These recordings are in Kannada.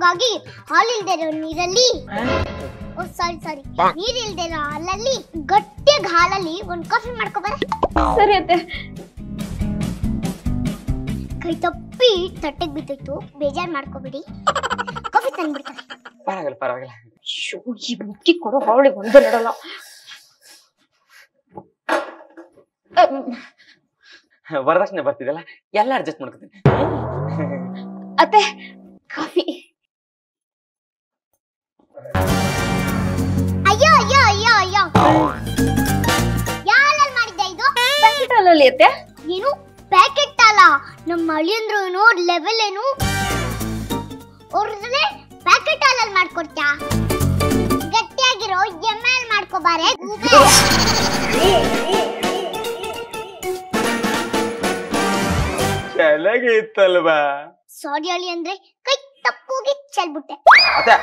ಹಾಗಾಗಿ ಹಾಲಿಲ್ದೇ ಇರೋ ನೀರಲ್ಲಿ ಸಾರಿ ನೀರಿಲ್ದೇ ಇರೋ ಹಾಲಲ್ಲಿ ಗಟ್ಟಿಯಾಗಿ ಹಾಲಲ್ಲಿ ಒಂದ್ ಕಾಫಿ ಮಾಡ್ಕೊಬಾರ. ಸರಿ ಅತ್ತೆ. ಕೈ ತಪ್ಪಿ ತಟ್ಟೆಗೆ ಬಿದ್ದೋಯ್ತು, ಬೇಜಾರ್ ಮಾಡ್ಕೋಬೇಡಿ, ಕಾಫಿ ತಂದ್ಬಿಡ್ತಾರೆ. ಪರವಾಗಿಲ್ಲ. ಈ ಮುಕ್ಕಿ ಕೊಡೋ ಹಾವಳಿ ಒಂದೇ ನಡಲ್ಲ. ವರದಕ್ಷಿಣೆ ಬರ್ತಿದೆಲ್ಲ ಎಲ್ಲ ಅಡ್ಜಸ್ಟ್ ಮಾಡ್ಕೊತೀನಿ. ಅತ್ತೆ ಕಾಫಿ. ಅಯ್ಯೋ ಯಾರಲ್ಲಿ ಮಾಡಿದ್ದೆ ಇದು? ಪ್ಯಾಕೆಟ್ ಹಾಲಲ್ಲಿ ಅತ್ತೆ. ಏನು ಪ್ಯಾಕೆಟ್ ಹಾಲ? ನಮ್ಮ ಅಳಿಯಂದ್ರು ಏನೋ ಲೆವೆಲ್ ಏನು, ಅವ್ರದ್ರೆ ಪ್ಯಾಕೆಟ್ ಹಾಲಲ್ಲಿ ಮಾಡ್ಕೊಡ್ತ್ಯಾ? ಗಟ್ಟಿಯಾಗಿರೋ ಎಮ್ಮೆಲ್ ಮಾಡ್ಕೋಬಾರೆ. ಚೆನ್ನಾಗಿತ್ತಲ್ವಾ? ಸಾರಿ ಅಳಿ ಅಂದ್ರೆ ಕೈ ತಪ್ಪೋಗಿ ಚೆಲ್ಬಿಟ್ಟೆ. ಅತ್ತೆ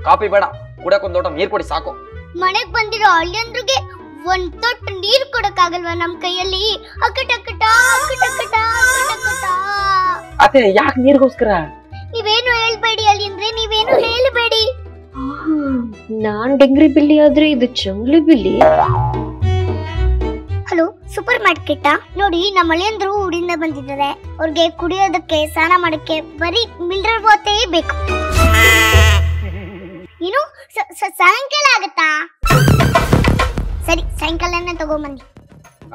ಕಾಫಿ ಬೇಡ, ಕುಡಿಯಕ್ ಒಂದ್ ಲೋಟ ನೀರ್ ಕೊಡಿ ಸಾಕು. ಮನೆಗ್ ಬಂದಿರೋ ಅಳಿಯಂದ್ರಿಗೆ ಒಂದ್ ತೊಟ್ಟು ನೀರ್ ಕೊಡಕ್ಕಾಗಲ್ವಾ ನಮ್ ಕೈಯಲ್ಲಿ? ಅಕ್ಕಟ. ಅತ್ತೆ ಯಾಕೆ ನೀರ್ಗೋಸ್ಕರ? ನೀವೇನು ಹೇಳ್ಬೇಡಿ ಅಳಿ ಅಂದ್ರೆ, ನೀವೇನು ಹೇಳ್ಬೇಡಿ. ನಾನ್ ಡೆಂಗ್ರಿ ಬಿಲ್ಲಿ ಆದ್ರೆ ಇದು ಚಂಗ್ಲಿ ಬಿಲ್ಲಿ. ಹಲೋ, ಸೂಪರ್ ಮಾರ್ಕೆಟ್ ನೋಡಿ, ನಮ್ಮ ಅಳಿಯಂದ್ರು ಊರಿಂದ ಬಂದಿದ್ದಾರೆ. ಅವ್ರಿಗೆ ಕುಡಿಯೋದಕ್ಕೆ ಸ್ನಾನ ಮಾಡಕ್ಕೆ ಬರೀ ಮಿನರಲ್ ವಾಟರ್ ಬೇಕು. ಏನು ಸಾಯಂಕಾಲ ಆಗತ್ತಾ? ಸರಿ, ಸಾಯಂಕಾಲನೇ ತಗೊಂಬನ್ನಿ.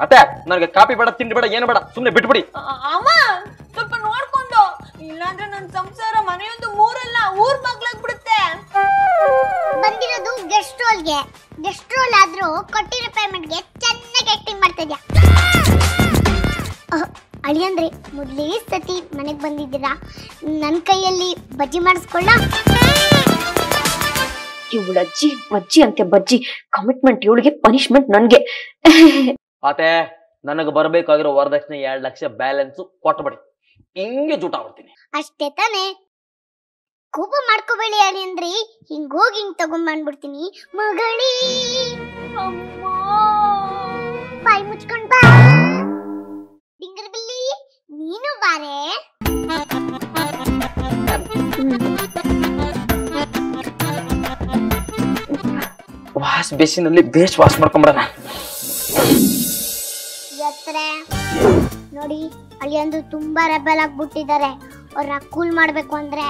ಅತ್ತೆ ನನಗೆ ಕಾಫಿ ಬೇಡ, ತಿಂಡಿ ಬೇಡ, ಏನು ಬೇಡ, ಸುಮ್ನೆ ಬಿಟ್ಬಿಡಿ. ಅಮ್ಮ ಸ್ವಲ್ಪ ನೋಡ್ಕೊಂಡು, ಇಲ್ಲಾಂದ್ರೆ ನನ್ ಸಂಸಾರ ಮನೆಯೊಂದು ಮೂರಲ್ಲ ಊರ್ ಮಗ್ಲಾಗ್ಬಿಡುತ್ತೆ. ಬಂದಿರೋದು ಗೆಸ್ಟ್ ರೋಲ್ಗೆ. ಗೆಸ್ಟ್ ರೋಲ್ ಆದ್ರೂ ಕೊಟ್ಟಿರೋ ಪೇಮೆಂಟ್ಗೆ ಚೆನ್ನಾಗಿ ಆಕ್ಟಿಂಗ್ ಮಾಡ್ತಾ ಇದ್ಯಾ. ಅಳಿಯಂದ್ರೆ ಮೊದ್ಲೇ ಸತಿ ಮನೆಗ್ ಬಂದಿದ್ದೀರಾ, ನನ್ ಕೈಯಲ್ಲಿ ಬಜ್ಜಿ ಮಾಡಿಸ್ಕೊಳ್ಳ. ಇವಳ ಅಜ್ಜಿ ಬಜ್ಜಿ ಅಂತೆ ಬಜ್ಜಿ. ಕಮಿಟ್ಮೆಂಟ್ ಇವಳಿಗೆ, ಪನಿಷ್ಮೆಂಟ್ ನನ್ಗೆ. ಅತ್ತೆ ನನಗೆ ಬರ್ಬೇಕಾಗಿರೋ ವರದಕ್ಷಿಣೆ 2 ಲಕ್ಷ ಬ್ಯಾಲೆನ್ಸ್ ಕೊಟ್ಬಿಡಿ, ಹಿಂಗೆ ಜೂಟ ಮಾಡ್ತೀನಿ. ಅಷ್ಟೇ ತಾನೆ? ಕೋಪ ಮಾಡ್ಕೋಬೇಡಿ ಅಳಿ ಅಂದ್ರೆ, ಹಿಂಗೋಗಿ ಹಿಂಗ್ ತಗೊಂಡ್ಬಂದ್ಬಿಡ್ತೀನಿ. ಮಗಳೇ ಬಾಯಿ ಮುಚ್ಕೊಂಡ್ ಬಾ. ಡಿಂಗರ್ ಬಿಲ್ಲಿ ನೀನು ಬಾರೆ. ವಾಶ್ ಬೇಸಿನಲ್ಲಿ ಬೇಸ್ ವಾಶ್ ಮಾಡ್ಕೊಂಬಿಡೋಣ. ನೋಡಿ, ಅಳಿಯಂದು ತುಂಬಾ ರೆಬೆಲ್ ಆಗ್ಬಿಟ್ಟಿದ್ದಾರೆ. ಅವ್ರನ್ನ ಕೂಲ್ ಮಾಡ್ಬೇಕು ಅಂದ್ರೆ